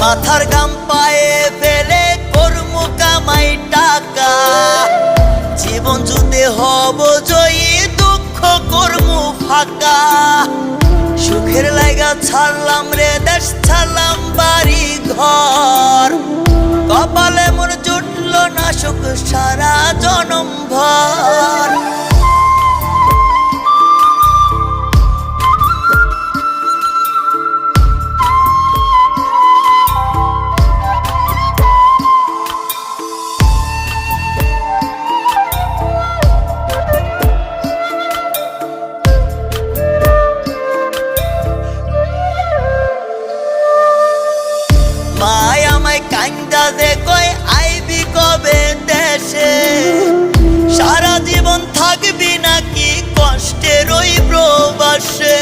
মাথার গাম পায়ে ফেলে কর্মু কামাই টাকা, জীবন যুদ্ধে হব জয়ী, দুঃখ কর্মু ফাঁকা। সুখের লাইগা ছাড়লাম রে দেশ, ছাড়লাম বাড়ি ঘর, কপালে মোর জুটল না সুখ সারা জনম ভর। মায় আমায় কান্দা দে কয় আইবি কবে দেশে, সারা জীবন থাকবি নাকি কষ্টের ওই প্রবাসে।